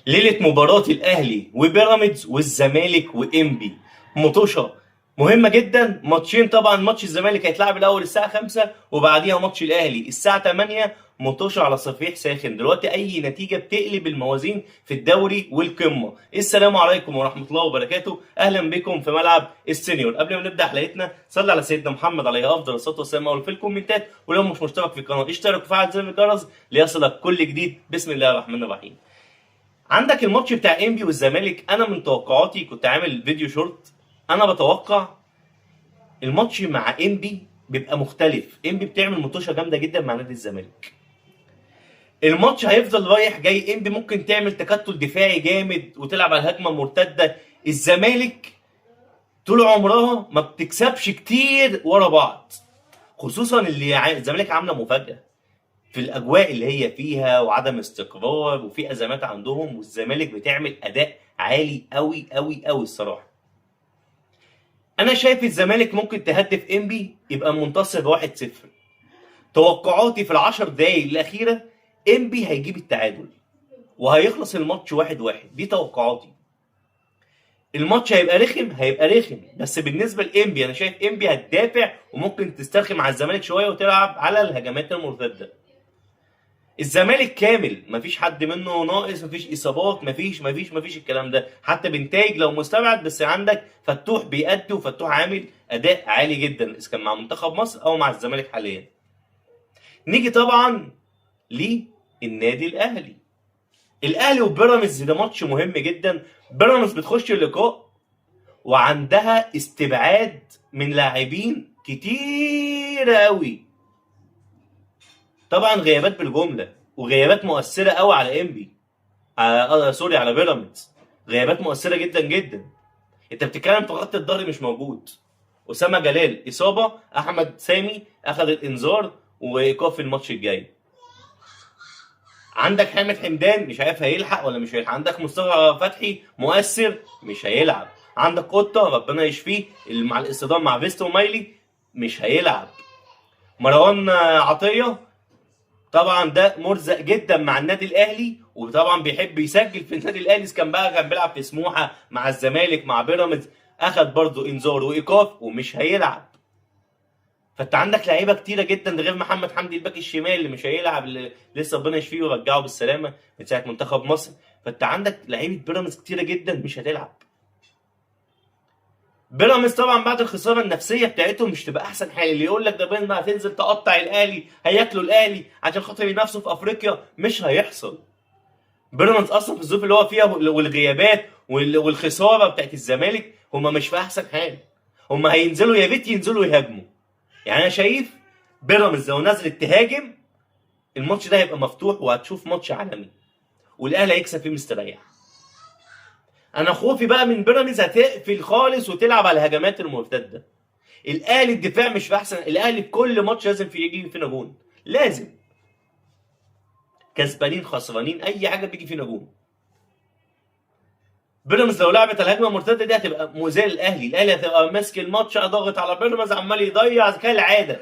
ليله مباراه الاهلي وبيراميدز والزمالك وانبي، مطوشه مهمه جدا. ماتشين طبعا، ماتش الزمالك هيتلعب الاول الساعه 5 وبعديها ماتش الاهلي الساعه 8. مطوشه على صفيح ساخن دلوقتي، اي نتيجه بتقلب الموازين في الدوري والقمه. السلام عليكم ورحمه الله وبركاته، اهلا بكم في ملعب السينيور. قبل ما نبدا حلقتنا صلي على سيدنا محمد عليه افضل الصلاه والسلام، اقول في الكومنتات ولو مش مشترك في القناه اشترك وفعل زر الجرس ليصلك كل جديد. بسم الله الرحمن الرحيم. عندك الماتش بتاع انبي والزمالك، انا من توقعاتي كنت عامل فيديو شورت، انا بتوقع الماتش مع انبي بيبقى مختلف. انبي بتعمل مطوشه جامده جدا مع نادي الزمالك، الماتش هيفضل رايح جاي. انبي ممكن تعمل تكتل دفاعي جامد وتلعب على الهجمه المرتده. الزمالك طول عمرها ما بتكسبش كتير ورا بعض، خصوصا اللي الزمالك عامله مفاجاه في الاجواء اللي هي فيها وعدم استقرار وفي ازمات عندهم، والزمالك بتعمل اداء عالي قوي قوي قوي الصراحه. انا شايف الزمالك ممكن تهدف انبي يبقى منتصر 1-0. توقعاتي في العشر دقايق الاخيره انبي هيجيب التعادل وهيخلص الماتش 1-1، دي توقعاتي. الماتش هيبقى رخم بس بالنسبه لانبي انا شايف انبي هتدافع وممكن تسترخي مع الزمالك شويه وتلعب على الهجمات المرتده. الزمالك كامل، مفيش حد منه ناقص، مفيش اصابات، مفيش الكلام ده. حتى بنتائج لو مستبعد، بس عندك فتوح بيأدي وفتوح عامل اداء عالي جدا اذا كان مع منتخب مصر او مع الزمالك حاليا. نيجي طبعا للنادي الاهلي وبيراميدز، ده ماتش مهم جدا. بيراميدز بتخش اللقاء وعندها استبعاد من لاعبين كتير قوي، طبعا غيابات بالجمله وغيابات مؤثره قوي على انبي، سوري على بيراميدز، غيابات مؤثره جدا جدا. انت بتتكلم في خط الظهر مش موجود، اسامه جلال اصابه، احمد سامي اخذ الانذار وايقاف في الماتش الجاي. عندك حامد حمدان مش عارف هيلحق ولا مش هيلحق، عندك مصطفى فتحي مؤثر مش هيلعب، عندك قطه ربنا يشفيه مع الاصطدام مع فيستو ومايلي مش هيلعب. مروان عطيه طبعا ده مرزق جدا مع النادي الاهلي، وطبعا بيحب يسجل في النادي الاهلي، كان بيلعب في سموحه مع الزمالك مع بيراميدز، اخذ برضه انذار وايقاف ومش هيلعب. فانت عندك لعيبه كتيره جدا، ده غير محمد حمدي الباك الشمال اللي مش هيلعب، اللي لسه ربنا يشفيه ويرجعه بالسلامه من ساعه منتخب مصر. فانت عندك لعيبه بيراميدز كتيره جدا مش هتلعب. بيراميدز طبعا بعد الخساره النفسيه بتاعتهم مش تبقى احسن حاجه. اللي يقول لك ده بيراميدز هتنزل تقطع الاهلي، هياكلوا الاهلي عشان خاطر ينافسوا في افريقيا، مش هيحصل. بيراميدز اصلا في الظروف اللي هو فيها والغيابات والخساره بتاعت الزمالك هم مش في احسن حال، هم هينزلوا يا ريت ينزلوا يهاجموا. يعني انا شايف بيراميدز لو نزلت تهاجم الماتش ده هيبقى مفتوح وهتشوف ماتش عالمي والاهلي هيكسب فيه مستريح. انا خوفي بقى من بيراميدز هتقفل خالص وتلعب على الهجمات المرتده. الاهلي الدفاع مش في احسن، الاهلي في كل ماتش لازم يجي فينا جون، لازم، كسبانين خسرانين اي حاجه بيجي فينا جون. بيراميدز لو لعبت الهجمه المرتده دي هتبقى مؤذيه للاهلي، الاهلي هتبقى ماسك الماتش ضاغط على بيراميدز عمال يضيع كالعاده.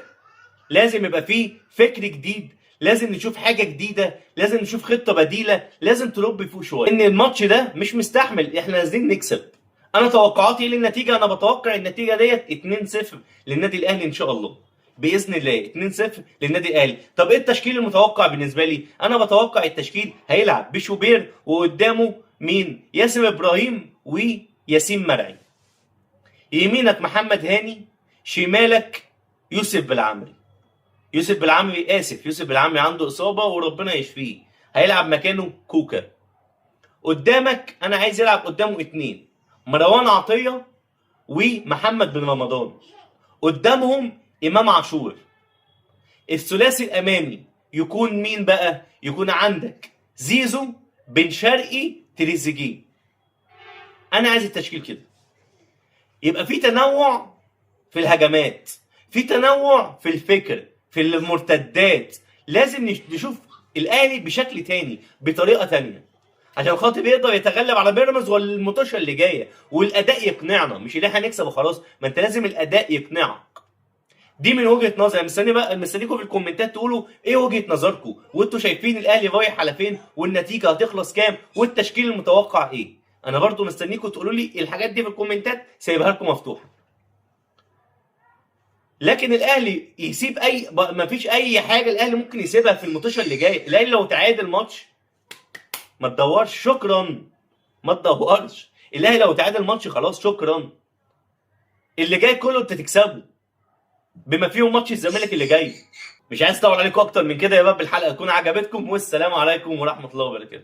لازم يبقى فيه فكر جديد، لازم نشوف حاجه جديده، لازم نشوف خطه بديله، لازم تلب فوق شويه. ان الماتش ده مش مستحمل، احنا نازلين نكسب. انا توقعاتي ايه للنتيجه؟ انا بتوقع النتيجه ديت 2-0 للنادي الاهلي ان شاء الله، باذن الله 2-0 للنادي الاهلي. طب ايه التشكيل المتوقع بالنسبه لي؟ انا بتوقع التشكيل هيلعب بشوبير وقدامه مين؟ ياسر ابراهيم وياسين مرعي. يمينك محمد هاني، شمالك يوسف بالعمري. يوسف بالعمري عنده اصابه وربنا يشفيه، هيلعب مكانه كوكا. قدامك انا عايز يلعب قدامه اتنين، مروان عطيه ومحمد بن رمضان، قدامهم امام عاشور. الثلاثي الامامي يكون مين بقى؟ يكون عندك زيزو، بن شرقي، تريزيجيه. انا عايز التشكيل كده، يبقى في تنوع في الهجمات، في تنوع في الفكر، في المرتدات. لازم نشوف الاهلي بشكل تاني، بطريقه تانيه، عشان خاطر يقدر يتغلب على بيراميدز والمطوشه اللي جايه، والاداء يقنعنا، مش اللي احنا هنكسب وخلاص، ما انت لازم الاداء يقنعك. دي من وجهه نظري. مستنيكم في الكومنتات تقولوا ايه وجهه نظركم، وانتوا شايفين الاهلي رايح على فين، والنتيجه هتخلص كام، والتشكيل المتوقع ايه. انا برضو مستنيكم تقولوا لي الحاجات دي في الكومنتات، سايبها لكم مفتوحه. لكن الاهلي يسيب ما فيش اي حاجه الاهلي ممكن يسيبها في الماتش اللي جاي. الاهلي لو تعادل ماتش ما تدورش، شكرا، ما تدورش. الاهلي لو تعادل ماتش خلاص شكرا، اللي جاي كله انت تكسبه بما فيهم ماتش الزمالك اللي جاي. مش عايز اطول عليكم اكتر من كده يا باب. الحلقه تكون عجبتكم، والسلام عليكم ورحمه الله وبركاته.